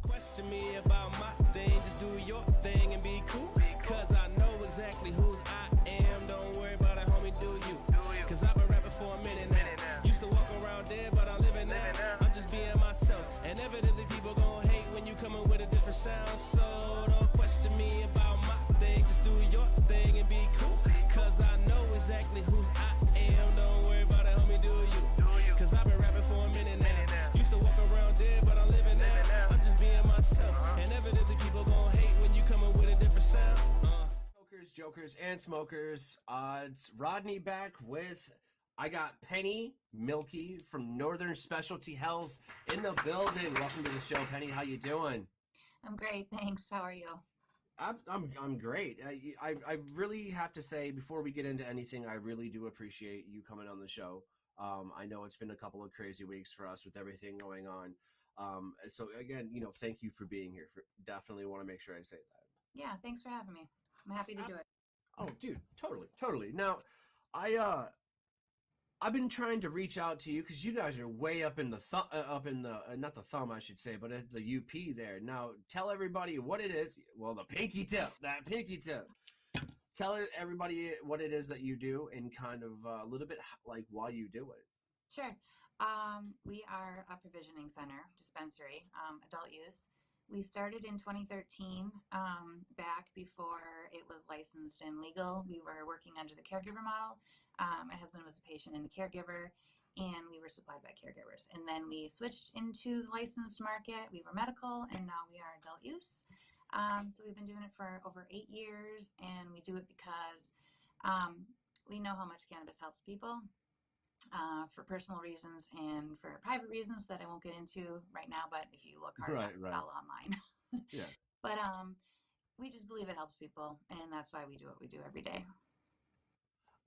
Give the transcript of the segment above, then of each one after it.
Question me about my thing, just do your thing and be cool. Cause I know exactly whose I am. Don't worry about it, homie, do you. Cause I've been rapping for a minute now. Used to walk around dead, but I'm living now. I'm just being myself. And evidently people gon' hate when you coming with a different sound. So don't question me about my thing, just do your thing and be cool. Cause I know exactly whose I am. Don't worry about it, homie, do you. Cause I've been rapping for a minute now. Used to walk around dead, but I'm living now. I'm just being myself. And evidently people gon' hate when you coming with a different sound. Smokers, jokers, and smokers. It's Rodney back with, I got Penny Milkey from Northern Specialty Health in the building. Welcome to the show, Penny. How you doing? I'm great, thanks. How are you? I'm great. I really have to say, before we get into anything, I really do appreciate you coming on the show. I know it's been a couple of crazy weeks for us with everything going on. So again, thank you for being here. Definitely want to make sure I say that. Yeah, thanks for having me. I'm happy to do it. Oh, dude, totally. Now, I've been trying to reach out to you because you guys are way up in the not the thumb, I should say, but at the UP there. Now, tell everybody what it is. Well, that pinky tip. Tell everybody what it is that you do and kind of a little bit like why you do it. Sure. We are a provisioning center, dispensary, adult use. We started in 2013, back before it was licensed and legal. We were working under the caregiver model. My husband was a patient and a caregiver, and we were supplied by caregivers. And then we switched into the licensed market. We were medical, and now we are adult use. So we've been doing it for over 8 years, and we do it because we know how much cannabis helps people. For personal reasons and for private reasons that I won't get into right now, but if you look hard, it's all online. Yeah. But we just believe it helps people, and that's why we do what we do every day.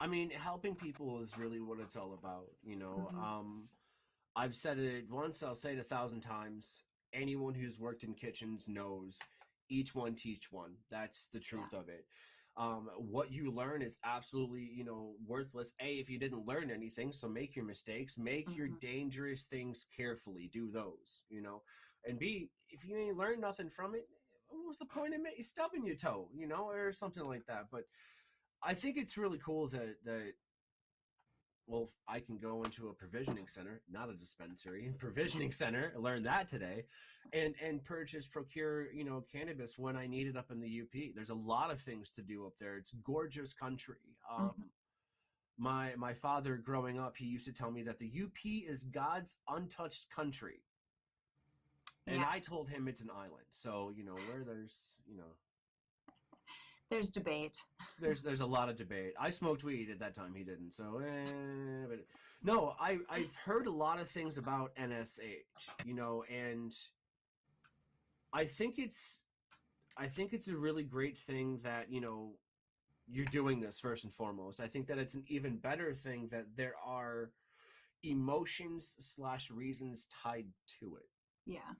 I mean, helping people is really what it's all about, Mm-hmm. I've said it once, I'll say it 1,000 times. Anyone who's worked in kitchens knows each one teach one. That's the truth of it. What you learn is absolutely, worthless. A, if you didn't learn anything, so make your mistakes, make your dangerous things carefully, do those, and B, if you ain't learned nothing from it, what was the point of stubbing your toe, or something like that. But I think it's really cool that well, I can go into a provisioning center, not a dispensary, provisioning center, learn that today, and procure, cannabis when I need it up in the UP. There's a lot of things to do up there. It's gorgeous country. My father growing up, he used to tell me that the UP is God's untouched country. And I told him it's an island. So, where there's debate. There's a lot of debate. I smoked weed at that time. He didn't. So, but no, I've heard a lot of things about NSH, and I think it's a really great thing that, you're doing this first and foremost. I think that it's an even better thing that there are emotions/reasons tied to it. Yeah.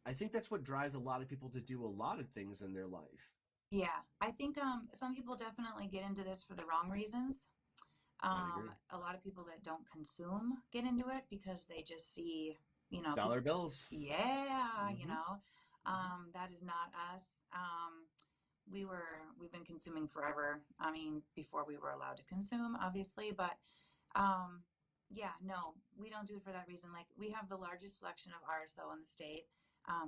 I think that's what drives a lot of people to do a lot of things in their life. Yeah, I think some people definitely get into this for the wrong reasons. A lot of people that don't consume get into it because they just see, dollar bills. Yeah, that is not us. We've been consuming forever. I mean, before we were allowed to consume, obviously, but no, we don't do it for that reason. Like, we have the largest selection of RSO in the state.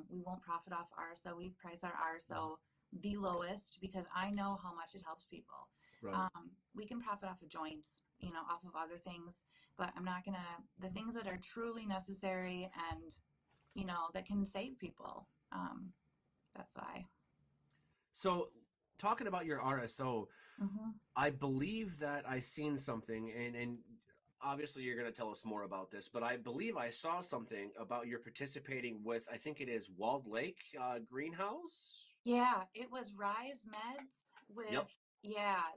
We won't profit off RSO. We price our RSO the lowest because I know how much it helps people. Right. We can profit off of joints, off of other things, but I'm not gonna, the things that are truly necessary and, that can save people. That's why. So talking about your RSO, I believe that I seen something, and obviously you're going to tell us more about this, but I believe I saw something about you're participating with, I think it is Walled Lake Greenhouse. Yeah, it was Rise Meds with,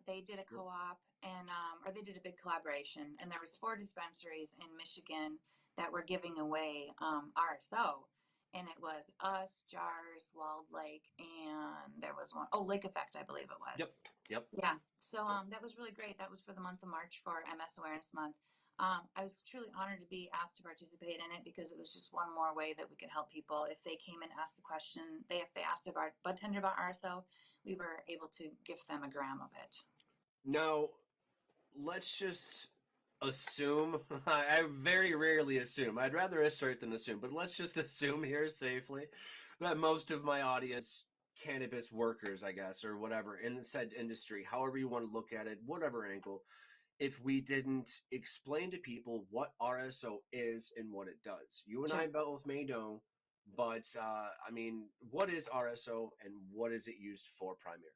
they did a co-op and, or they did a big collaboration, and there was 4 dispensaries in Michigan that were giving away RSO. And it was us, Jars, Walled Lake, and there was one, Lake Effect, I believe it was. Yep. Yeah. So that was really great. That was for the month of March for MS Awareness Month. I was truly honored to be asked to participate in it because it was just one more way that we could help people. If they came and asked the question, if they asked about bud tender about RSO, we were able to give them a gram of it. Now, let's just assume. I very rarely assume. I'd rather assert than assume, but let's just assume here safely that most of my audience, cannabis workers, I guess, or whatever, in said industry, however you want to look at it, whatever angle, if we didn't explain to people what RSO is and what it does. You and Sure. I both may know, but I mean, what is RSO and what is it used for primarily?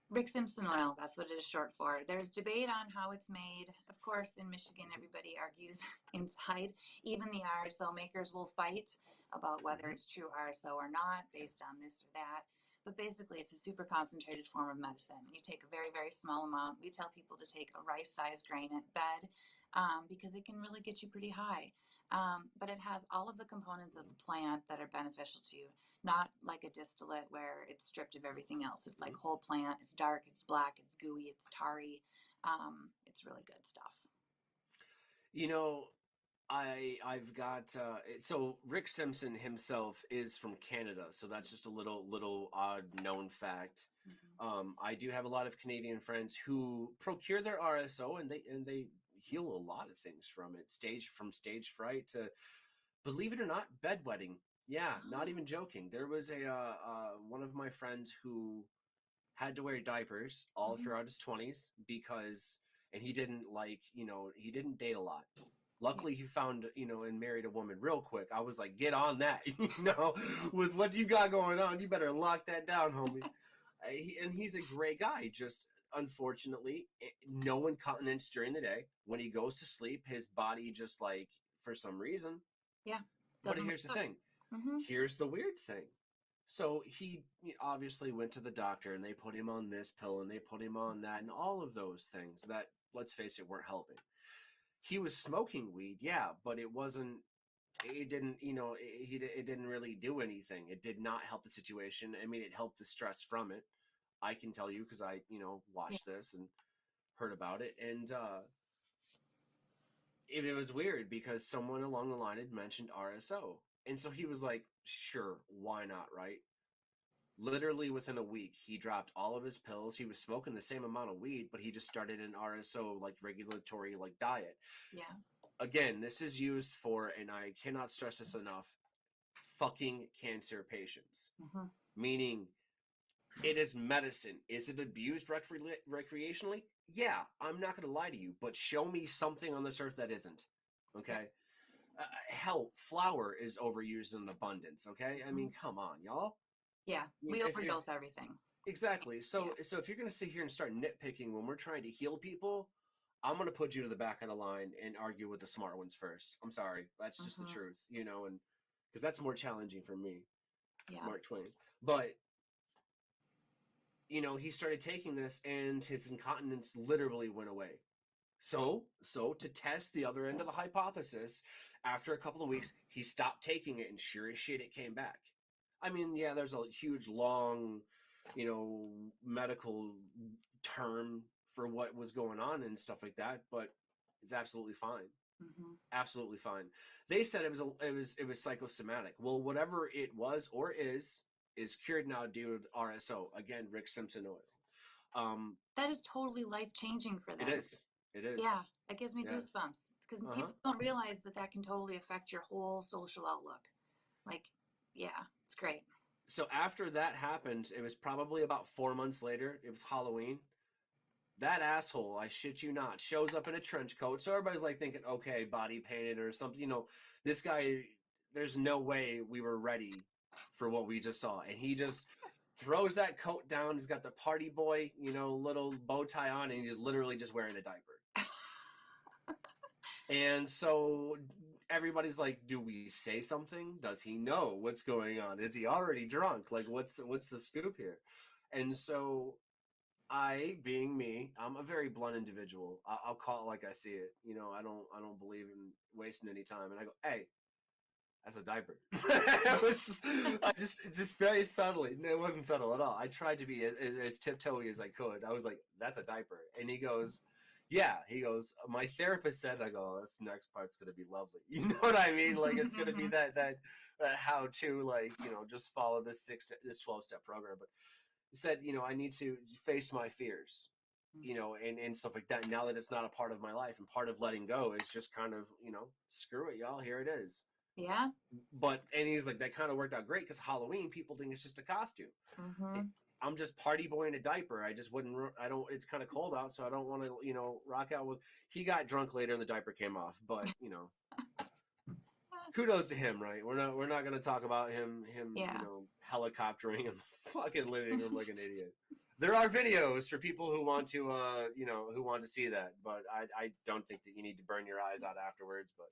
Rick Simpson oil, that's what it is short for. There's debate on how it's made. Of course, in Michigan, everybody argues inside. Even the RSO makers will fight about whether it's true RSO or not based on this or that. But basically, it's a super concentrated form of medicine. You take a very, very small amount. We tell people to take a rice-sized grain at bed because it can really get you pretty high. But it has all of the components of the plant that are beneficial to you, not like a distillate where it's stripped of everything else. It's like whole plant. It's dark, it's black, it's gooey, it's tarry. It's really good stuff. You know, I've got so Rick Simpson himself is from Canada, so that's just a little odd known fact. I do have a lot of Canadian friends who procure their RSO and they heal a lot of things from it. From stage fright to, believe it or not, bedwetting. Yeah, not even joking. There was a one of my friends who had to wear diapers all throughout his 20s because, and he didn't he didn't date a lot. Luckily, he found, and married a woman real quick. I was like, get on that, with what you got going on, you better lock that down, homie. And he's a great guy. Just unfortunately, no incontinence during the day. When he goes to sleep, his body just like, for some reason. Yeah. But here's the thing. Here's the weird thing. So he obviously went to the doctor and they put him on this pill and they put him on that and all of those things that, let's face it, weren't helping. He was smoking weed, yeah, but it didn't really do anything. It did not help the situation. I mean, it helped the stress from it. I can tell you because I, watched this and heard about it. And it was weird because someone along the line had mentioned RSO. And so he was like, sure, why not, right? Literally within a week, he dropped all of his pills. He was smoking the same amount of weed, but he just started an RSO, like, regulatory, like, diet. Yeah. Again, this is used for, and I cannot stress this enough, fucking cancer patients. Meaning, it is medicine. Is it abused recreationally? Yeah, I'm not going to lie to you, but show me something on this earth that isn't. Okay? Hell, flour is overused in abundance. Okay? I mean, come on, y'all. Yeah, we overdose everything. Exactly. So if you're going to sit here and start nitpicking when we're trying to heal people, I'm going to put you to the back of the line and argue with the smart ones first. I'm sorry. That's just the truth, and because that's more challenging for me, Mark Twain. But, he started taking this and his incontinence literally went away. So to test the other end of the hypothesis, after a couple of weeks, he stopped taking it and sure as shit, it came back. I mean, yeah, there's a huge, long, medical term for what was going on and stuff like that, but it's absolutely fine. Absolutely fine. They said it was psychosomatic. Well, whatever it was or is cured now due to RSO. Again, Rick Simpson oil. That is totally life-changing for them. It is. Yeah, it gives me goosebumps because people don't realize that can totally affect your whole social outlook. Like, yeah, it's great. So after that happened, it was probably about 4 months later. It was Halloween. That asshole, I shit you not, shows up in a trench coat. So everybody's like thinking, okay, body painted or something. This guy, there's no way we were ready for what we just saw. And he just throws that coat down. He's got the party boy, little bow tie on, and he's literally just wearing a diaper. And so everybody's like, do we say something? Does he know what's going on? Is he already drunk? Like, what's the scoop here? And so I, being me, I'm a very blunt individual. I'll call it like I see it. I don't believe in wasting any time. And I go, hey, that's a diaper. I just very subtly. It wasn't subtle at all. I tried to be as tiptoey as I could. I was like, that's a diaper. And he goes, Yeah, he goes, my therapist said, I go, this next part's gonna be lovely. You know what I mean? Like it's gonna be that how to, like, just follow this 12-step program. But he said, I need to face my fears, and stuff like that. Now that it's not a part of my life, and part of letting go is just kind of, screw it, y'all, here it is. Yeah. And he's like, that kind of worked out great because Halloween, people think it's just a costume. Mm-hmm. I'm just party boy in a diaper. I just wouldn't. I don't. It's kind of cold out, so I don't want to. Rock out with. He got drunk later, and the diaper came off. But kudos to him, right? We're not going to talk about him. Yeah. Helicoptering in the fucking living room like an idiot. There are videos for people who want to, who want to see that. But I don't think that you need to burn your eyes out afterwards. But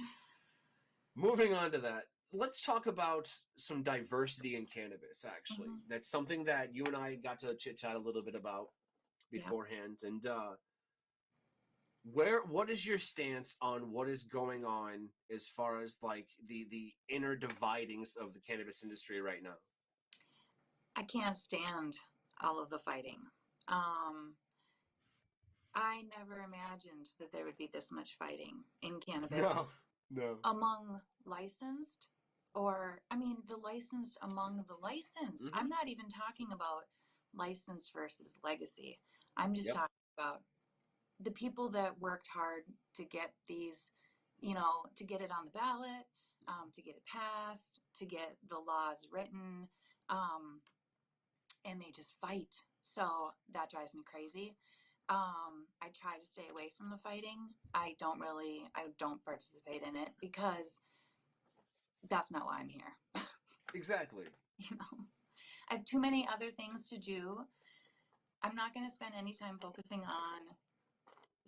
moving on to that. Let's talk about some diversity in cannabis, actually. Mm-hmm. That's something that you and I got to chit-chat a little bit about beforehand. Yeah. And what is your stance on what is going on as far as, like, the inner dividings of the cannabis industry right now? I can't stand all of the fighting. I never imagined that there would be this much fighting in cannabis. No. Among licensed, or I mean the licensed among the licensed. Mm-hmm. I'm not even talking about licensed versus legacy. I'm just talking about the people that worked hard to get these, to get it on the ballot, to get it passed, to get the laws written, and they just fight. So that drives me crazy. I try to stay away from the fighting. I don't participate in it because that's not why I'm here. Exactly. I have too many other things to do. I'm not going to spend any time focusing on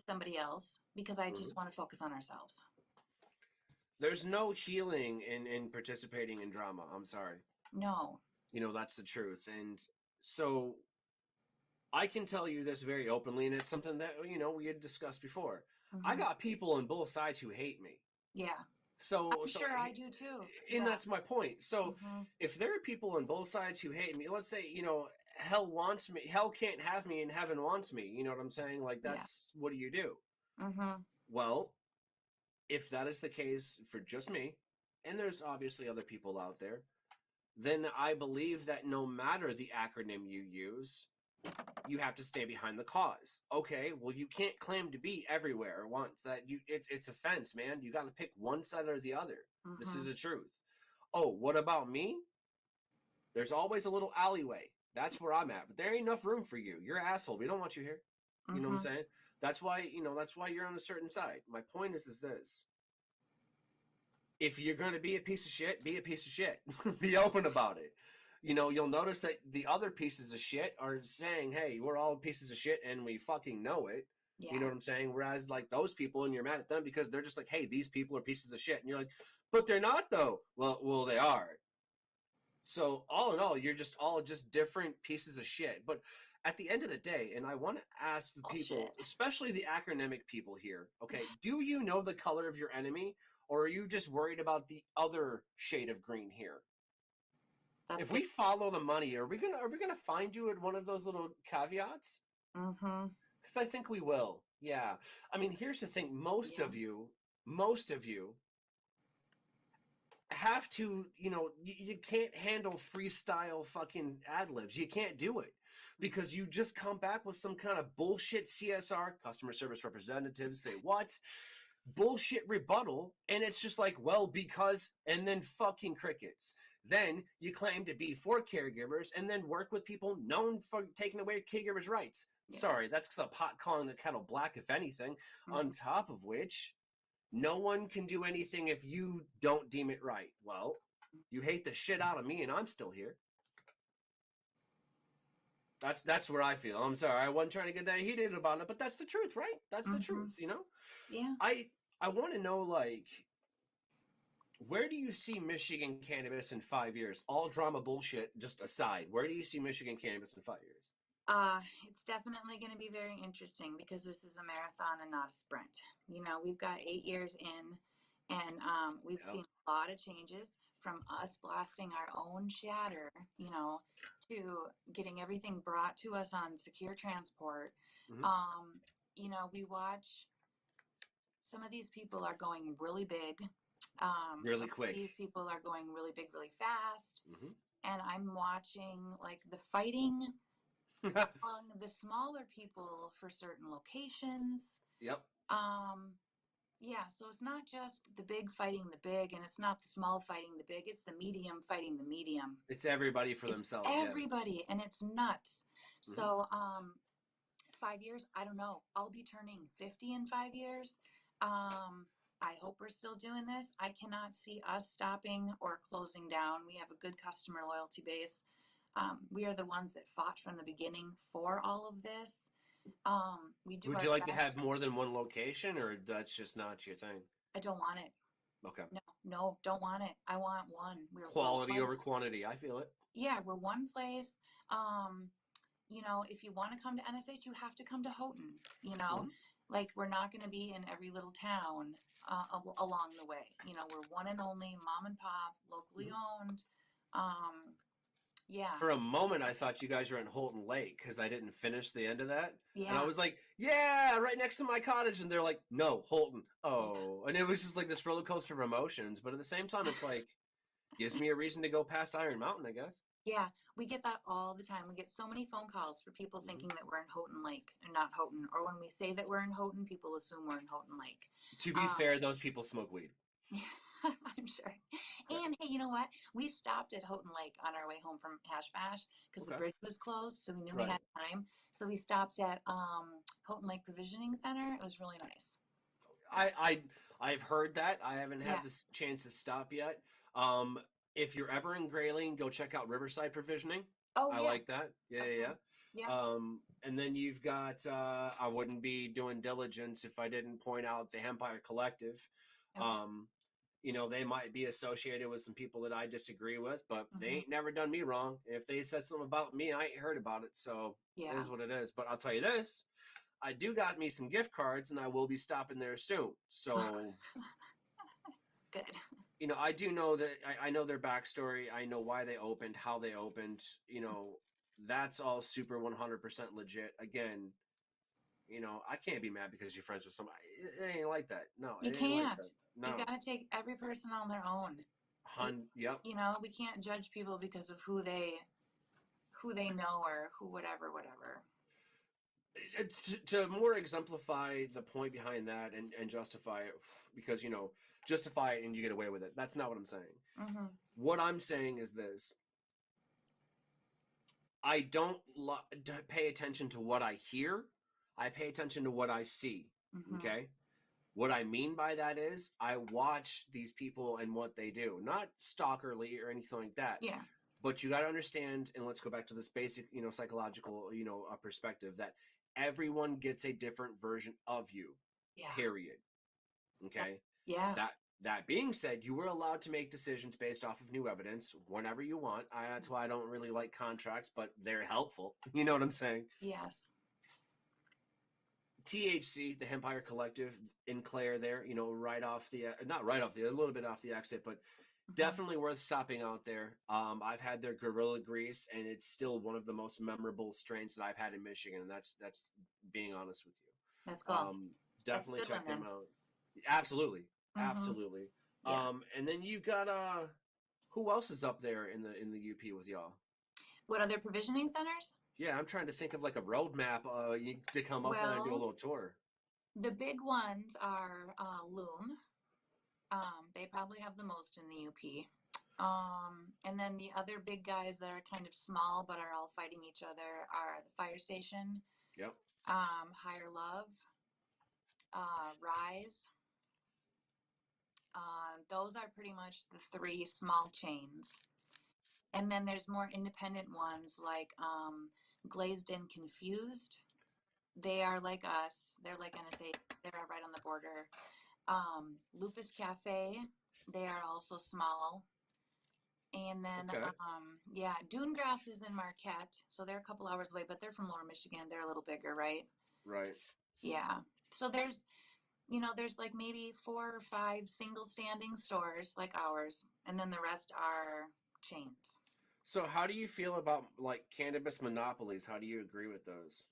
somebody else because I just want to focus on ourselves. There's no healing in participating in drama. I'm sorry. No. That's the truth. And so I can tell you this very openly, and it's something that, we had discussed before. Mm-hmm. I got people on both sides who hate me. Yeah. So I'm sure I do too. And that's my point. So if there are people on both sides who hate me, let's say, hell wants me, hell can't have me, and heaven wants me. You know what I'm saying? Like, that's, what do you do? Well, if that is the case for just me, and there's obviously other people out there, then I believe that no matter the acronym you use, you have to stay behind the cause. Okay, well, you can't claim to be everywhere at once. It's a fence, man. You got to pick one side or the other. This is the truth. Oh, what about me? There's always a little alleyway. That's where I'm at. But there ain't enough room for you. You're an asshole. We don't want you here. You know what I'm saying? That's why you're on a certain side. My point is this. If you're going to be a piece of shit, be a piece of shit. Be open about it. You'll notice that the other pieces of shit are saying, hey, we're all pieces of shit and we fucking know it. Yeah. You know what I'm saying? Whereas, like, those people, and you're mad at them because they're just like, hey, these people are pieces of shit. And you're like, but they're not, though. Well, they are. So all in all, you're just all just different pieces of shit. But at the end of the day, and I want to ask the people, especially the acronymic people here, okay, do you know the color of your enemy? Or are you just worried about the other shade of green here? If we follow the money, are we gonna find you at one of those little caveats? Because I think we will. Yeah. I mean, here's the thing: most of you have to, you can't handle freestyle fucking ad libs. You can't do it because you just come back with some kind of bullshit CSR, customer service representatives, say what? Bullshit rebuttal, and it's just like, well, because, and then fucking crickets. Then you claim to be for caregivers and then work with people known for taking away caregivers' rights. Yeah. Sorry, that's the pot calling the kettle black, if anything. On top of which, no one can do anything if you don't deem it right. Well, you hate the shit out of me and I'm still here. That's where I feel. I'm sorry, I wasn't trying to get that heated about it, but that's the truth, right? That's the truth, Yeah. I want to know, like, where do you see Michigan cannabis in 5 years? All drama bullshit just aside, where do you see Michigan cannabis in 5 years? It's definitely going to be very interesting because this is a marathon and not a sprint. We've got 8 years in, and we've seen a lot of changes from us blasting our own shatter, to getting everything brought to us on secure transport. we watch some of these people are going really big. Really Some quick. of these people are going really big, really fast. Mm-hmm. And I'm watching like the fighting among the smaller people for certain locations. Yep. Yeah, so it's not just the big fighting the big, and it's not the small fighting the big, it's the medium fighting the medium. It's everybody for It's themselves. everybody, and it's nuts. Mm-hmm. So 5 years, I don't know. I'll be turning 50 in 5 years. I hope we're still doing this. I cannot see us stopping or closing down. We have a good customer loyalty base. We are the ones that fought from the beginning for all of this. We do Would our you like to best. have more than one location, or that's just not your thing? I don't want it. Okay. No, don't want it. I want one. Quality over quantity. I feel it. Yeah, we're one place. If you want to come to NSH, you have to come to Houghton. Mm-hmm. Like we're not going to be in every little town along the way. We're one and only mom and pop, locally owned. Yeah. For a moment, I thought you guys were in Holton Lake because I didn't finish the end of that. Yeah. And I was like, yeah, right next to my cottage. And they're like, no, Holton. Oh. Yeah. And it was just like this roller coaster of emotions. But at the same time, it's like, gives me a reason to go past Iron Mountain, I guess. Yeah, we get that all the time. We get so many phone calls for people thinking that we're in Houghton Lake and not Houghton. Or when we say that we're in Houghton, people assume we're in Houghton Lake. To be fair, those people smoke weed. I'm sure. And hey, you know what? We stopped at Houghton Lake on our way home from Hash Bash because the bridge was closed, so we knew we had time. So we stopped at Houghton Lake Provisioning Center. It was really nice. I've heard that. I haven't had the chance to stop yet. If you're ever in Grayling, go check out Riverside Provisioning. Oh, I like that. Yeah, okay. Yeah. And then you've got, I wouldn't be doing diligence if I didn't point out the Empire Collective. Okay. They might be associated with some people that I disagree with, but they ain't never done me wrong. If they said something about me, I ain't heard about it. So it is what it is. But I'll tell you this, I do got me some gift cards and I will be stopping there soon. So good. I do know that I know their backstory. I know why they opened, how they opened. That's all super 100% legit. Again, I can't be mad because you're friends with somebody. It ain't like that. No, You it ain't can't. like that. No. You got to take every person on their own. Yep. We can't judge people because of who they know or who whatever. To more exemplify the point behind that and justify it, because justify it and you get away with it. That's not what I'm saying. What I'm saying is this: I don't pay attention to what I hear. I pay attention to what I see. Okay. What I mean by that is I watch these people and what they do, not stalkerly or anything like that. Yeah. But you got to understand, and let's go back to this basic, psychological, perspective, that everyone gets a different version of you. Yeah. Period. Okay. Yeah. That being said, you were allowed to make decisions based off of new evidence whenever you want. That's why I don't really like contracts, but they're helpful. You know what I'm saying? Yes. THC, the Empire Collective in Clare there, right off the, not right off the, a little bit off the exit, but definitely worth stopping out there. I've had their Gorilla Grease, and it's still one of the most memorable strains that I've had in Michigan, and that's being honest with you. That's cool. Definitely check them out. Absolutely. Absolutely. Yeah. And then you got, who else is up there in the UP with y'all? What other provisioning centers? Yeah, I'm trying to think of like a roadmap to come up there and do a little tour. The big ones are Loom. They probably have the most in the UP. And then the other big guys that are kind of small but are all fighting each other are the Fire Station. Yep. Higher Love. Rise. Those are pretty much the three small chains. And then there's more independent ones like Glazed and Confused. They are like us. They're like NSA. They're right on the border. Lupus Cafe. They are also small. And then, Dune Grass is in Marquette. So they're a couple hours away, but they're from Lower Michigan. They're a little bigger, right? Right. Yeah. So there's like maybe 4 or 5 single standing stores like ours. And then the rest are chains. So how do you feel about like cannabis monopolies? How do you agree with those?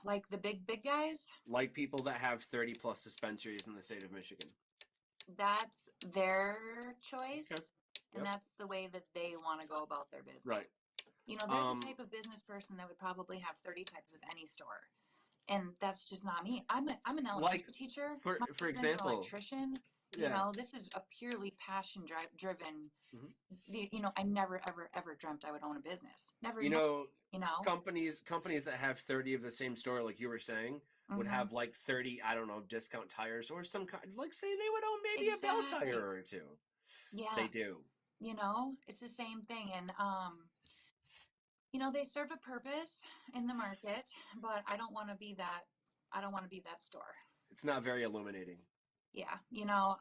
Like the big guys, Like people that have 30 plus dispensaries in the state of Michigan. that's their choice, Okay. and Yep. that's the way that they want to go about their business. Right. You know, they're the type of business person that would probably have 30 types of any store. And that's just not me. I'm an elementary teacher. For My husband's example, an electrician. yeah. You know, this is a purely passion driven. Mm-hmm. You know, I never ever dreamt I would own a business. Never. You know, companies that have 30 of the same store, like you were saying, would have like 30, I don't know, discount tires or some kind. Like, say they would own maybe a Bell tire or two. Yeah, they do. You know, it's the same thing, and you know, they serve a purpose in the market, but I don't want to be that. I don't want to be that store. It's not very illuminating. Yeah, you know,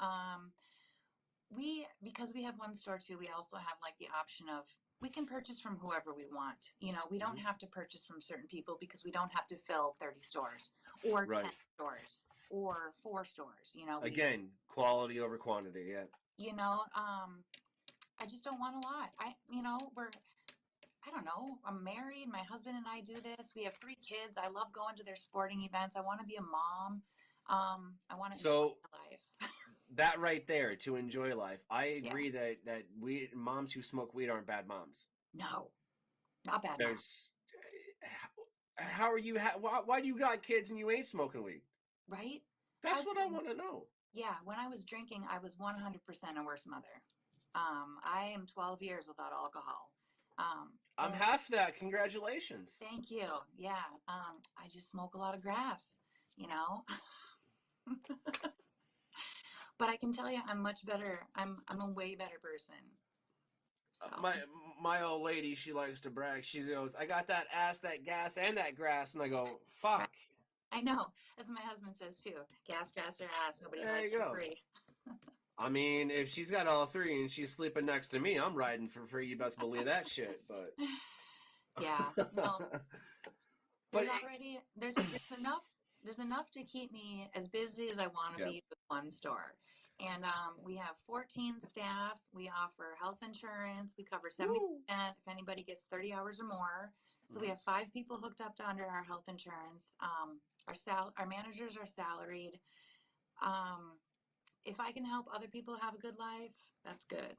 because we have one store too, we also have like the option of we can purchase from whoever we want. You know, we don't have to purchase from certain people because we don't have to fill 30 stores or 10 stores or 4 stores. You know, again, quality over quantity. Yeah. You know, I just don't want a lot. I don't know. I'm married. My husband and I do this. We have 3 kids. I love going to their sporting events. I want to be a mom. I want to enjoy life. That right there, to enjoy life. I agree that moms who smoke weed aren't bad moms. No, not bad moms. How are you? Why do you got kids and you ain't smoking weed? Right? That's what I want to know. Yeah, when I was drinking, I was 100% a worse mother. I am 12 years without alcohol. I'm half that. Congratulations. Thank you. Yeah. I just smoke a lot of grass, you know. But I can tell you, I'm much better. I'm a way better person. So. My old lady, she likes to brag. She goes, "I got that ass, that gas, and that grass," and I go, "Fuck." I know. As my husband says too. Gas, grass, or ass. Nobody likes for free. I mean, if she's got all 3 and she's sleeping next to me, I'm riding for free. You best believe that shit. But yeah, no. There's enough to keep me as busy as I want to be with one store. And we have 14 staff. We offer health insurance. We cover 70% if anybody gets 30 hours or more. So we have 5 people hooked up to under our health insurance. Our managers are salaried. If I can help other people have a good life, that's good.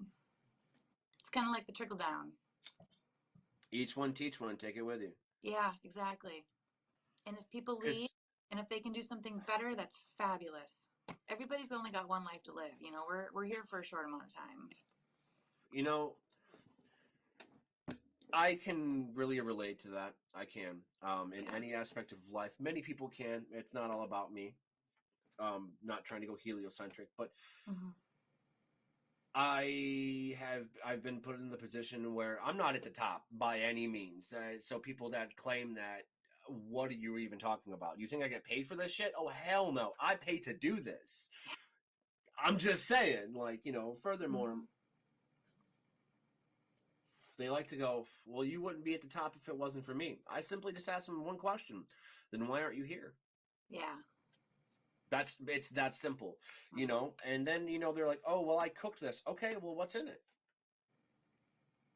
It's kind of like the trickle down. Each one teach one, take it with you. Yeah, exactly. And if people leave and if they can do something better, that's fabulous. Everybody's only got one life to live. You know, we're here for a short amount of time. You know, I can really relate to that. I can. In any aspect of life. Many people can. It's not all about me. Not trying to go heliocentric, but I've been put in the position where I'm not at the top by any means. So people that claim that, what are you even talking about? You think I get paid for this shit? Oh, hell no. I pay to do this. I'm just saying, like, you know, furthermore, they like to go, well, you wouldn't be at the top if it wasn't for me. I simply just ask them one question. Then why aren't you here? Yeah. It's that simple, you know? And then, you know, they're like, oh, well, I cooked this. Okay, well, what's in it?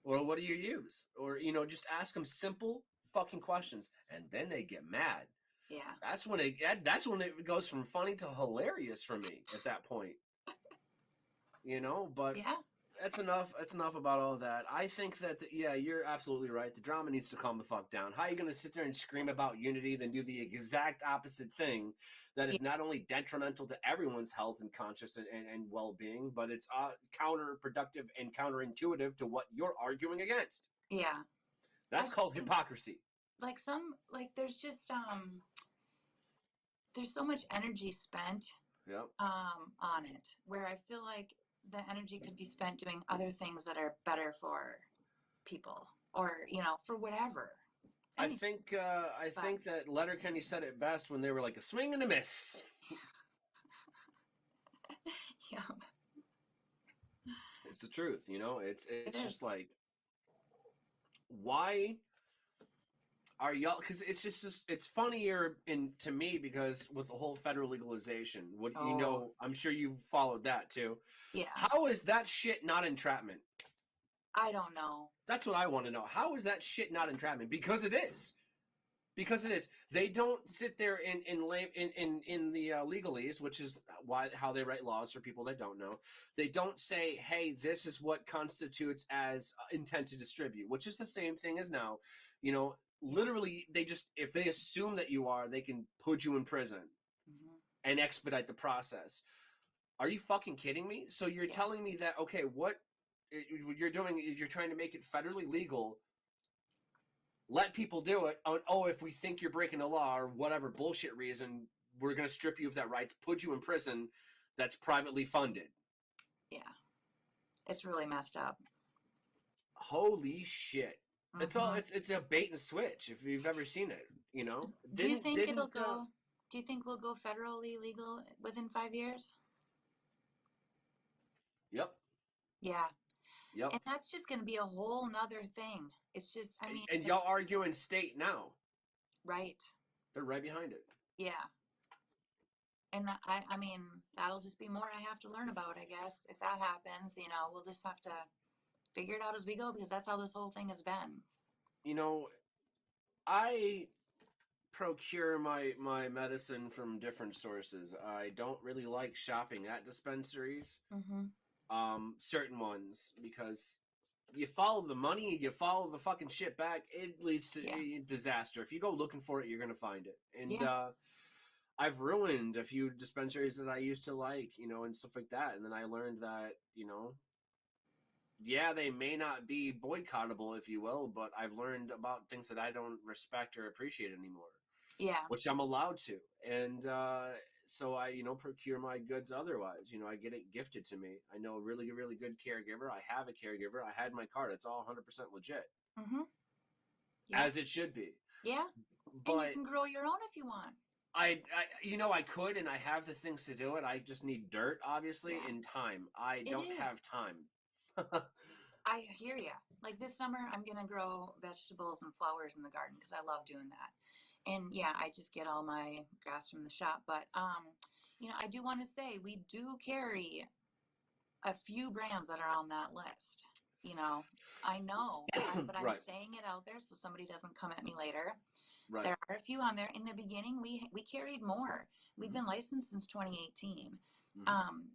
Or what do you use? Or, you know, just ask them simple fucking questions. And then they get mad. Yeah. That's when it goes from funny to hilarious for me at that point. You know, but that's enough about all of that. I think that, you're absolutely right. The drama needs to calm the fuck down. How are you going to sit there and scream about unity, then do the exact opposite thing that is not only detrimental to everyone's health and conscious and well-being, but it's counterproductive and counterintuitive to what you're arguing against? Yeah. That's called hypocrisy. There's just, there's so much energy spent on it, where I feel like the energy could be spent doing other things that are better for people, or, you know, for whatever. I think that Letterkenny said it best when they were like, a swing and a miss. Yeah. It's the truth, you know? It's just like, why are y'all, because it's funnier to me, because with the whole federal legalization, you know, I'm sure you've followed that too. Yeah. How is that shit not entrapment? I don't know. That's what I want to know. How is that shit not entrapment? Because it is. Because it is. They don't sit there in the legalese, which is how they write laws for people that don't know. They don't say, "Hey, this is what constitutes as intent to distribute," which is the same thing as now. You know, literally, if they assume that you are, they can put you in prison Mm-hmm. and expedite the process. Are you fucking kidding me? So you're telling me that, okay, what you're doing is you're trying to make it federally legal. Let people do it. Oh, if we think you're breaking the law or whatever bullshit reason, we're going to strip you of that right to put you in prison that's privately funded. Yeah. It's really messed up. Holy shit. Mm-hmm. It's a bait and switch if you've ever seen it, you know? Do you think do you think we'll go federally legal within 5 years? Yep. Yeah. Yep. And that's just going to be a whole nother thing. It's just, I mean, and y'all arguing state now. right. They're right behind it. Yeah. And I mean, that'll just be more I have to learn about, I guess. If that happens, you know, we'll just have to figure it out as we go because that's how this whole thing has been. You know, I procure my medicine from different sources. I don't really like shopping at dispensaries. Mm-hmm. Certain ones, because you follow the money, you follow the fucking shit back, it leads to disaster. If you go looking for it, you're gonna find it. And I've ruined a few dispensaries that I used to like, you know, and stuff like that. And then I learned that, you know, yeah, they may not be boycottable, if you will, but I've learned about things that I don't respect or appreciate anymore. Yeah. Which I'm allowed to. And so I, you know, procure my goods otherwise. You know, I get it gifted to me. I know a really, really good caregiver. I have a caregiver. I had my card. It's all 100% legit. Mm-hmm. Yeah. As it should be. Yeah. But and you can grow your own if you want. You know, I could, and I have the things to do it. I just need dirt, obviously, and time. I don't have time. I hear you. Like this summer, I'm going to grow vegetables and flowers in the garden because I love doing that. And yeah, I just get all my grass from the shop. But, you know, I do want to say we do carry a few brands that are on that list. You know, I know, but I'm saying it out there so somebody doesn't come at me later. Right. There are a few on there. In the beginning, we carried more. We've been licensed since 2018.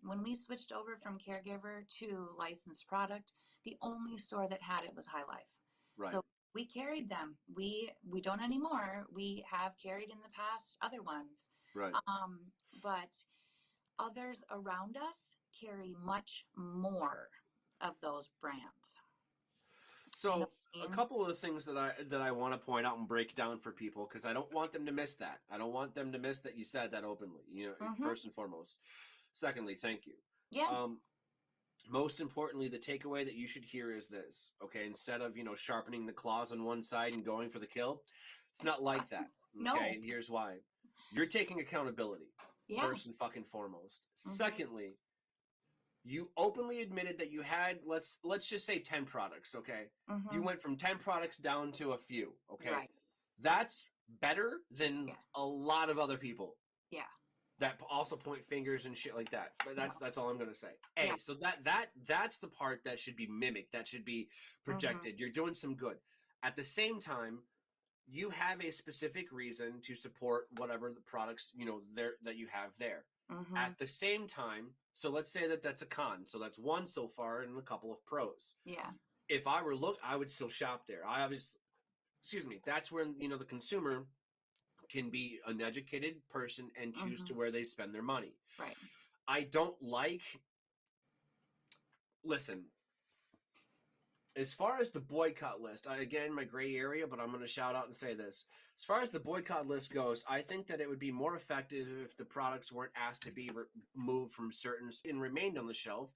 When we switched over from caregiver to licensed product, the only store that had it was High Life. Right. So we carried them. We don't anymore. We have carried in the past other ones. Right. But others around us carry much more of those brands. So, you know what I mean? A couple of the things that I want to point out and break down for people, because I don't want them to miss that. I don't want them to miss that you said that openly, you know, first and foremost. Secondly, thank you. Yeah. Most importantly, the takeaway that you should hear is this, okay? Instead of, you know, sharpening the claws on one side and going for the kill, it's not like that, okay? No. And here's why. You're taking accountability, first and fucking foremost. Secondly, you openly admitted that you had, let's just say 10 products, okay? You went from 10 products down to a few, okay? Right. That's better than a lot of other people. Yeah. That also point fingers and shit like that. But that's all I'm gonna say. Hey, so that's the part that should be mimicked, that should be projected. You're doing some good. At the same time, you have a specific reason to support whatever the products, you know, that you have there. At the same time, so let's say that that's a con. So that's one so far and a couple of pros. Yeah. If I were I would still shop there. That's where, you know, the consumer can be an educated person and choose to where they spend their money. Right. I don't like, listen, as far as the boycott list, again, my gray area, but I'm going to shout out and say this. As far as the boycott list goes, I think that it would be more effective if the products weren't asked to be removed from certain and remained on the shelf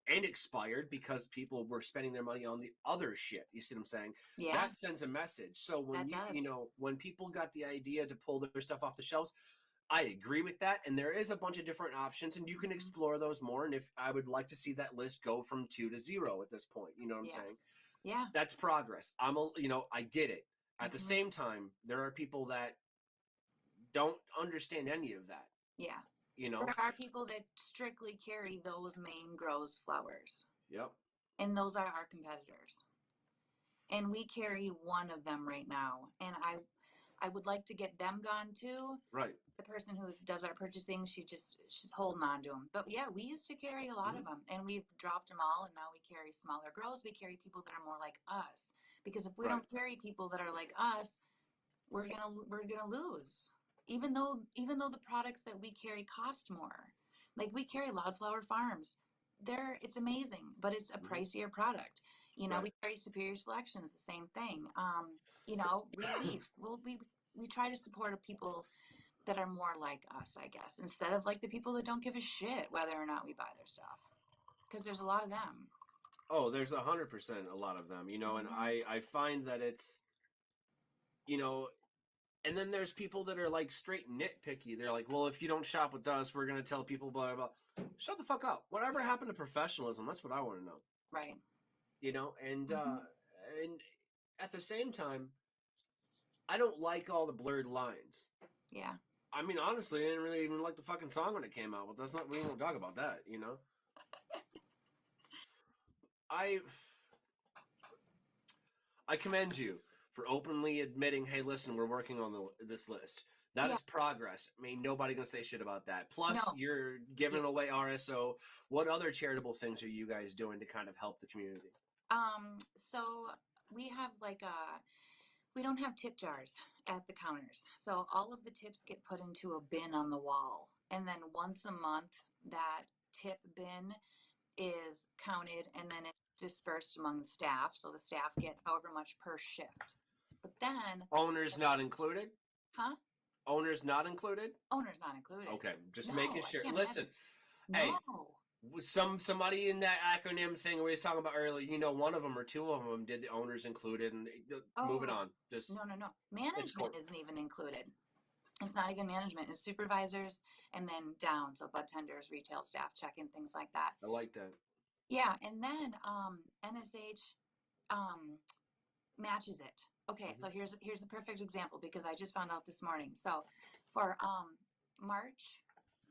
and expired because people were spending their money on the other shit. You see what I'm saying? Yeah. That sends a message. So when you know, when people got the idea to pull their stuff off the shelves, I agree with that. And there is a bunch of different options and you can explore those more. And if I would like to see that list go from 2 to 0 at this point, you know what I'm saying? Yeah. That's progress. You know, I get it. At the same time, there are people that don't understand any of that. Yeah. You know, there are people that strictly carry those main grows flowers. Yep. And those are our competitors. And we carry one of them right now. And I would like to get them gone too. Right. The person who does our purchasing, she's holding on to them. But yeah, we used to carry a lot of them, and we've dropped them all, and now we carry smaller girls. We carry people that are more like us, because if we Right. don't carry people that are like us, we're gonna lose. Even though the products that we carry cost more, like we carry Loudflower Farms, it's amazing, but it's a Hmm. pricier product. Right. We carry Superior Selections, the same thing. We try to support people that are more like us, I guess, instead of like the people that don't give a shit whether or not we buy their stuff, because there's a lot of them. Oh, there's 100% a lot of them, and Hmm. I find that it's, you know, and then there's people that are like straight nitpicky. They're like, well, if you don't shop with us, we're gonna tell people blah blah blah. Shut the fuck up. Whatever happened to professionalism? That's what I want to know. Right. And Hmm. and at the same time, I don't like all the blurred lines. Yeah. I mean, honestly, I didn't really even like the fucking song when it came out, but that's not, we don't talk about that. I I commend you for openly admitting, hey, listen, we're working on this list. That Yeah. is progress. I mean, nobody gonna say shit about that. Plus, No. you're Yeah. giving away RSO. What other charitable things are you guys doing to kind of help the community? So we have we don't have tip jars at the counters. So all of the tips get put into a bin on the wall. And then once a month, that tip bin is counted and then it's dispersed among the staff. So the staff get however much per shift. But then, Owners not included. huh? Owners not included. Owner's not included. Okay, just making No, I sure. can't Listen, imagine. hey, No. somebody in that acronym thing we was talking about earlier, one of them or two of them did the owners included, and move it Oh, on. Just, no, no, no. it's Management court. isn't even included. It's not even management, it's supervisors and then down. So bud tenders, retail staff, check-in, things like that. I like that. Yeah, and then NSH um, matches it. Okay, Hmm. so here's the perfect example because I just found out this morning. So for March,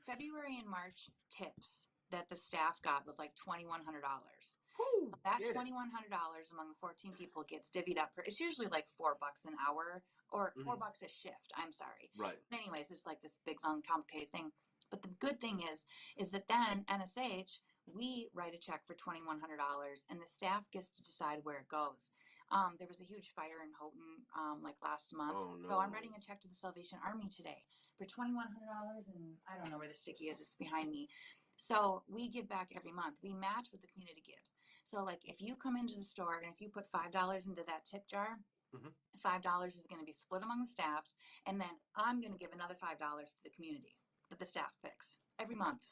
February and March tips that the staff got was like $2,100. Whoo, That get it. $2,100 among the 14 people gets divvied up. It's usually like $4 an hour or Hmm. $4 a shift. I'm sorry. Right. But anyways, it's like this big, long, complicated thing. But the good thing is that then NSH, we write a check for $2,100 and the staff gets to decide where it goes. There was a huge fire in Houghton like last month. Oh So I'm no. writing a check to the Salvation Army today for $2,100, and I don't know where the sticky is. It's behind me. So we give back every month. We match what the community gives. So like if you come into the store and if you put $5 into that tip jar, Hmm. $5 is going to be split among the staffs, and then I'm going to give another $5 to the community that the staff picks every month.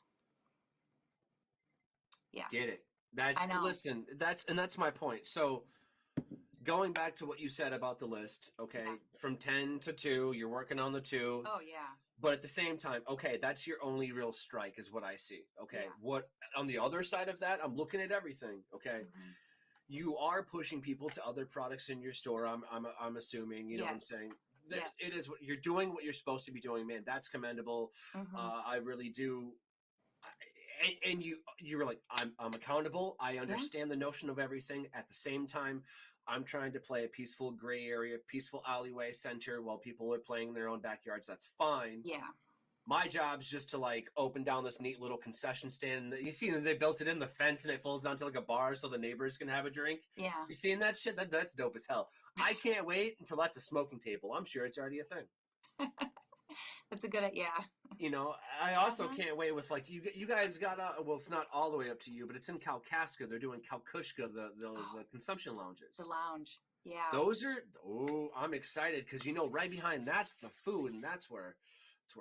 Yeah, Get it. I know. Listen, that's my point. So going back to what you said about the list, Yeah. okay, from 10 to 2, you're working on the 2, Oh yeah. but at the same time, okay, that's your only real strike is what I see. Okay. Yeah. What on the other side of that, I'm looking at everything, okay? Hmm. You are pushing people to other products in your store. I'm assuming, you know what I'm Yes. saying? That Yes. it is what you're doing, what you're supposed to be doing, man. That's commendable. Hmm. I really do. And you were like, I'm accountable. I Yeah. understand the notion of everything. At the same time, I'm trying to play a peaceful gray area, peaceful alleyway center while people are playing in their own backyards. That's fine. Yeah. My job's just to like open down this neat little concession stand. You see, they built it in the fence and it folds down to like a bar so the neighbors can have a drink. Yeah. You seeing that shit? That's dope as hell. I can't wait until that's a smoking table. I'm sure it's already a thing. That's a good, yeah. I also Uh-huh. can't wait with like you guys got well, it's not all the way up to you, but it's in Kalkaska. They're doing Kalkushka, the consumption The lounges. lounge. Yeah. Those are, I'm excited because right behind that's the food, and that's where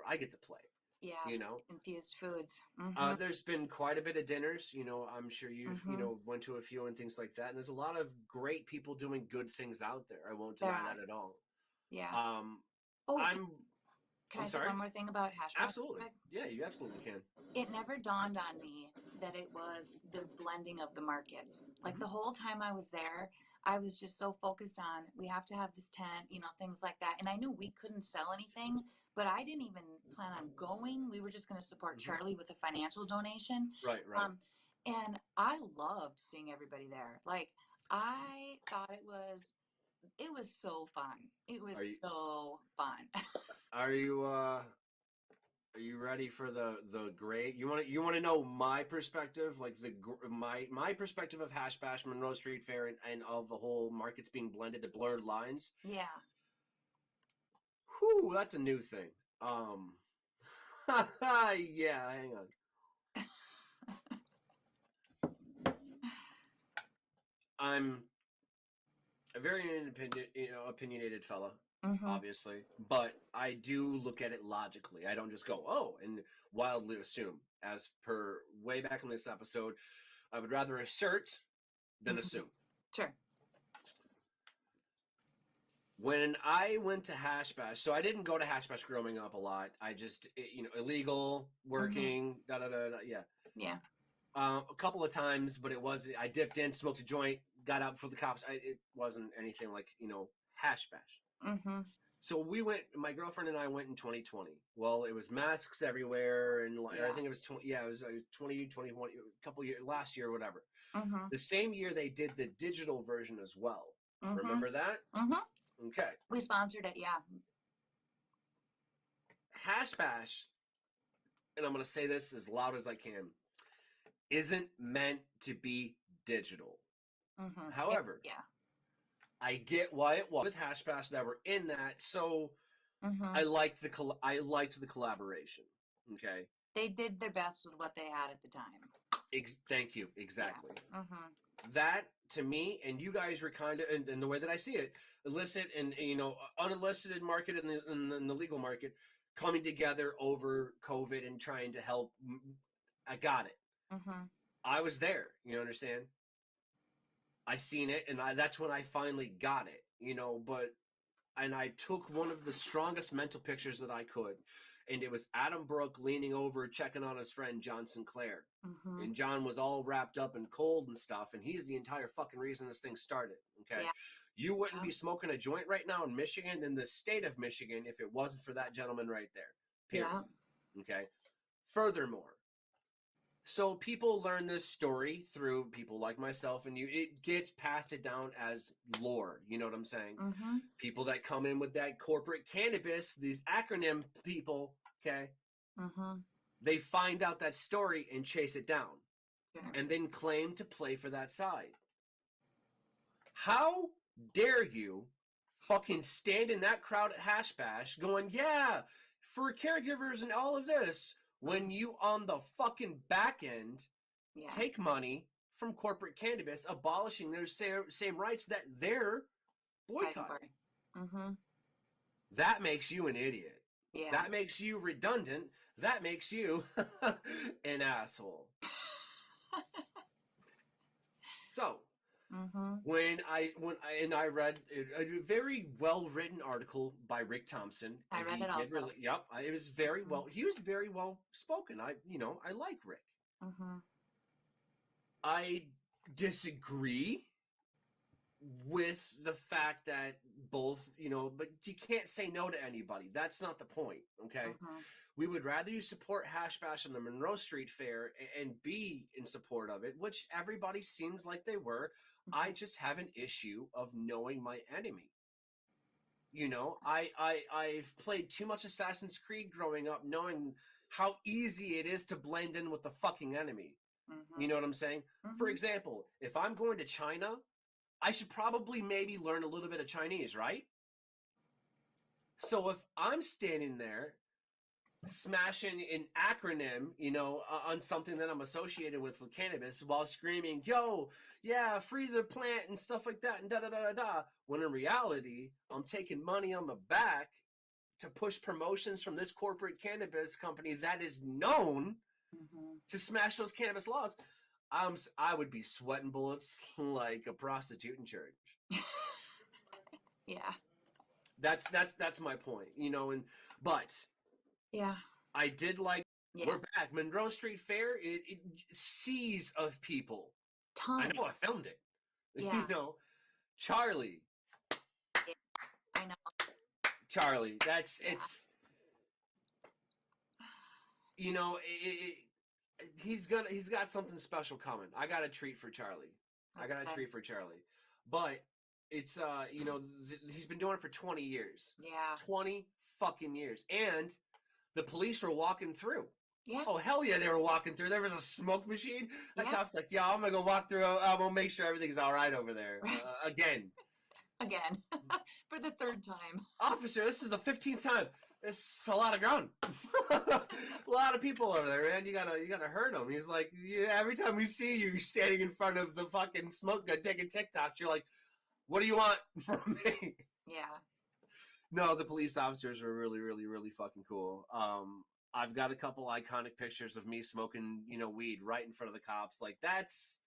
I get to play. Yeah. You know, Infused foods. Mm-hmm. there's been quite a bit of dinners. I'm sure you've Mm-hmm. went to a few and things like that, and there's a lot of great people doing good things out there. I won't There deny are. that at all. Yeah. Um, Oh, I'm can I'm I say sorry. one more thing about hash brown? Absolutely, yeah, you absolutely can. It never dawned on me that it was the blending of the markets. Like Hmm. the whole time I was there, I was just so focused on we have to have this tent, things like that. And I knew we couldn't sell anything, but I didn't even plan on going. We were just going to support Hmm. Charlie with a financial donation. Right, right. Um, and I loved seeing everybody there. Like I thought it was it was so fun. It was Are you so fun. are you are you ready for the great? You want to know my perspective, like my perspective of Hash Bash, Monroe Street Fair, and of the whole markets being blended, the blurred lines. Yeah. Whew, that's a new thing. Yeah, hang on. I'm a very independent, opinionated fella, Mm-hmm. obviously, but I do look at it logically. I don't just go, oh, and wildly assume. As per way back in this episode, I would rather assert than Mm-hmm. assume. Sure. When I went to Hash Bash, so I didn't go to Hash Bash growing up a lot. I just, illegal, working, da da da da, yeah. Yeah. A couple of times, but I dipped in, smoked a joint, got out before the cops. It wasn't anything like, Hash Bash. Mm-hmm. So my girlfriend and I went in 2020. Well, it was masks everywhere, and Yeah. I think it was 20, yeah, it was 2021, a couple years, last year or whatever. Mm-hmm. The same year they did the digital version as well. Mm-hmm. Remember that? Mm-hmm. Okay. We sponsored it, yeah. Hash Bash, and I'm going to say this as loud as I can, isn't meant to be digital. Mm-hmm. However, yeah. I get why it was with Hash Bash that were in that, so Mm-hmm. I liked the collaboration. Okay. They did their best with what they had at the time. Thank you. Exactly. Yeah. Mm-hmm. That to me, and you guys were kind of, and the way that I see it, illicit and unillicit market and the legal market coming together over COVID and trying to help. I got it. Mm-hmm. I was there. You understand? I seen it, and that's when I finally got it. And I took one of the strongest mental pictures that I could, and it was Adam Brooke leaning over, checking on his friend John Sinclair. Mm-hmm. And John was all wrapped up in cold and stuff, and he's the entire fucking reason this thing started. Okay, Yeah. You wouldn't be smoking a joint right now in Michigan, in the state of Michigan, if it wasn't for that gentleman right there. Period. Yeah. Okay. Furthermore, so people learn this story through people like myself and you. It gets passed it down as lore. You know what I'm saying? Mm-hmm. People that come in with that corporate cannabis, these acronym people, okay? Mm-hmm. They find out that story and chase it down. Sure. And then claim to play for that side. How dare you fucking stand in that crowd at Hash Bash going, yeah, for caregivers and all of this, when you on the fucking back end take money from corporate cannabis, abolishing their same rights that they're boycotting. Mm-hmm. That makes you an idiot. Yeah. That makes you redundant. That makes you an asshole. So, when I read a very well written article by Rick Thompson. I read it also. Yep, it was very well. He was very well spoken. I like Rick. Mm-hmm. I disagree with the fact that both, but you can't say no to anybody. That's not the point, okay? Mm-hmm. We would rather you support Hash Bash and the Monroe Street Fair and be in support of it, which everybody seems like they were. Mm-hmm. I just have an issue of knowing my enemy. I've played too much Assassin's Creed growing up, knowing how easy it is to blend in with the fucking enemy. Mm-hmm. You know what I'm saying? Mm-hmm. For example, if I'm going to China, I should probably maybe learn a little bit of Chinese, right? So if I'm standing there smashing an acronym, on something that I'm associated with cannabis while screaming, yo, yeah, free the plant and stuff like that and da-da-da-da-da, when in reality, I'm taking money on the back to push promotions from this corporate cannabis company that is known to smash those cannabis laws, I would be sweating bullets like a prostitute in church. Yeah. That's my point, but yeah, I did like. Yeah. We're back. Monroe Street Fair. It seas of people. Tons. I know. I filmed it. Yeah. Charlie. Yeah, I know. Charlie. It's. He's got something special coming. I got a treat for Charlie. But it's he's been doing it for 20 years. Yeah. 20 fucking years. And the police were walking through. Yeah. Oh, hell yeah, they were walking through. There was a smoke machine. The Yeah. cop's like, yeah, I'm going to go walk through. I'm going to make sure everything's all right over there. Right. Again. Again. For the third time. Officer, this is the 15th time. It's a lot of ground. A lot of people over there, man. You gotta hurt him. He's like, yeah, every time we see you standing in front of the fucking smoke gun taking TikToks, you're like, what do you want from me? Yeah. No, the police officers were really, really, really fucking cool. I've got a couple iconic pictures of me smoking, weed right in front of the cops. Like that's,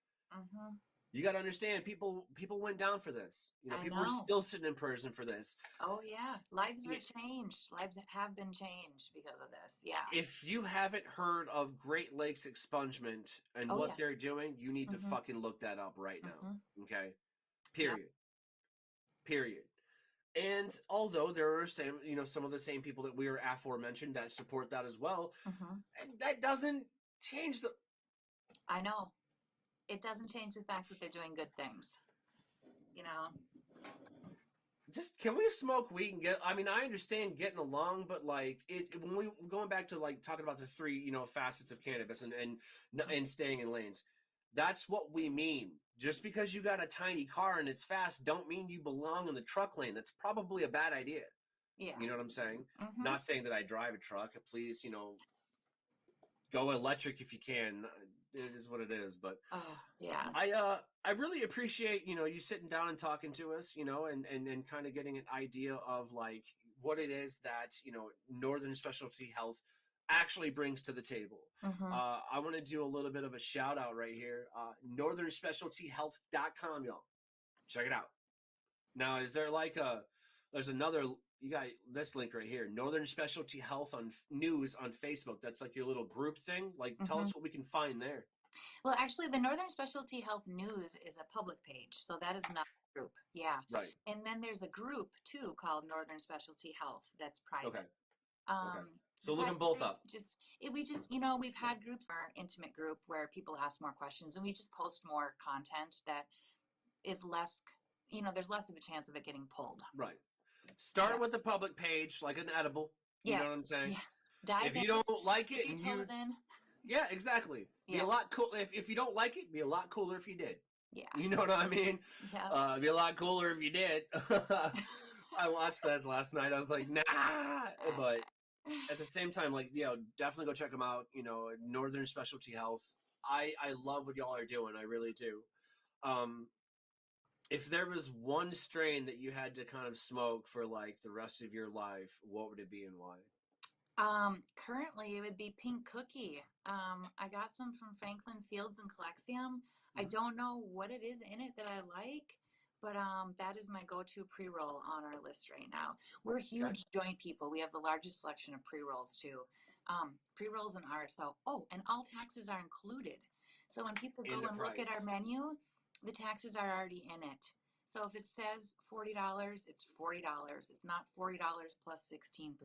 you got to understand, people went down for this. People were still sitting in prison for this. Oh yeah, lives were changed. Lives have been changed because of this. Yeah. If you haven't heard of Great Lakes expungement and what they're doing, you need to fucking look that up right now. Okay. Period. Yep. Period. And although there are some of the same people that we were aforementioned that support that as well, that doesn't change the. I know, it doesn't change the fact that they're doing good things. Just can we smoke weed and get? I mean, I understand getting along, but like when we going back to like talking about the three facets of cannabis and staying in lanes. That's what we mean. Just because you got a tiny car and it's fast, don't mean you belong in the truck lane. That's probably a bad idea. Yeah. You know what I'm saying? Not saying that I drive a truck. Please, go electric if you can. It is what it is. But yeah. I really appreciate, you sitting down and talking to us, and kind of getting an idea of like what it is that, Northern Specialty Health actually brings to the table. I want to do a little bit of a shout out right here. northernspecialtyhealth.com, y'all. Check it out. Now, is there like there's another, you got this link right here, Northern Specialty Health on news on Facebook. That's like your little group thing. Like, tell us what we can find there. Well, actually, the Northern Specialty Health News is a public page, so that is not a group. Yeah. Right. And then there's a group too called Northern Specialty Health that's private. Okay. So look them both up. We've had groups, our intimate group, where people ask more questions, and we just post more content that is less, there's less of a chance of it getting pulled. Right. Start with the public page, like an edible. You know what I'm saying? Yes. Dive if you don't like it, and you, yeah, exactly. Be a lot cool. If you don't like it, be a lot cooler if you did. Yeah. You know what I mean? Yeah. Be a lot cooler if you did. I watched that last night. I was like, nah. But at the same time, like, definitely go check them out. Northern Specialty Health. I love what y'all are doing. I really do. If there was one strain that you had to kind of smoke for like the rest of your life, what would it be and why? Currently it would be Pink Cookie. I got some from Franklin Fields and Collexium. I don't know what it is in it that I like, but that is my go-to pre-roll on our list right now. We're huge joint people. We have the largest selection of pre-rolls too. Pre-rolls and RSO. Oh, and all taxes are included. So when people go and look at our menu, the taxes are already in it. So if it says $40, it's $40. It's not $40 plus 16%.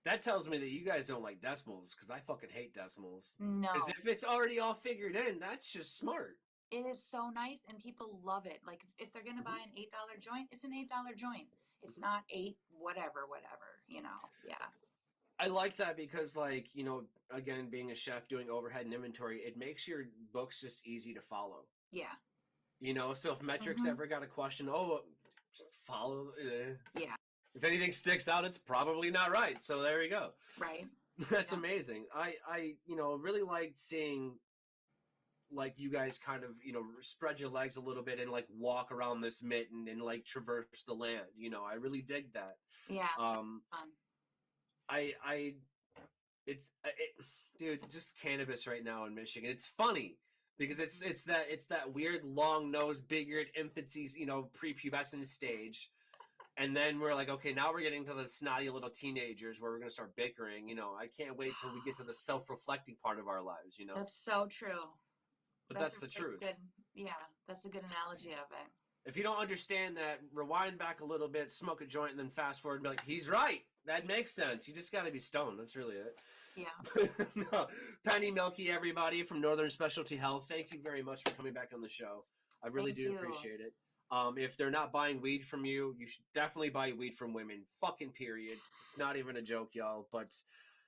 That tells me that you guys don't like decimals, because I fucking hate decimals. No. Because if it's already all figured in, that's just smart. It is so nice, and people love it. Like, if they're going to buy an $8 joint, it's an $8 joint. It's not $8 whatever, yeah. I like that because, like, again, being a chef, doing overhead and inventory, it makes your books just easy to follow. Yeah. So if metrics ever got a question, just follow. Yeah. If anything sticks out, it's probably not right. So there you go. Right. That's amazing. I really liked seeing, like, you guys kind of, spread your legs a little bit and like walk around this mitten and like traverse the land. I really dig that. Yeah. Fun. Dude, just cannabis right now in Michigan. It's funny because it's that weird long nose, big eared infancy, prepubescent stage. And then we're like, okay, now we're getting to the snotty little teenagers where we're going to start bickering. I can't wait till we get to the self-reflecting part of our lives, That's so true. But that's the truth. That's a good analogy of it. If you don't understand that, rewind back a little bit, smoke a joint, and then fast forward and be like, he's right. That makes sense. You just got to be stoned. That's really it. Yeah. No. Penny Milkey, everybody from Northern Specialty Health, thank you very much for coming back on the show. I really do appreciate it. If they're not buying weed from you, you should definitely buy weed from women. Fucking period. It's not even a joke, y'all. But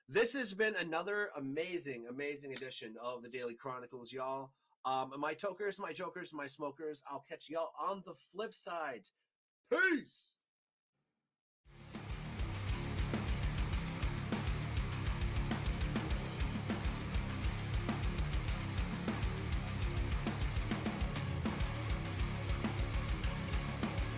this has been another amazing, amazing edition of the Daily Chronicles, y'all. My tokers, my jokers, my smokers. I'll catch y'all on the flip side. Peace!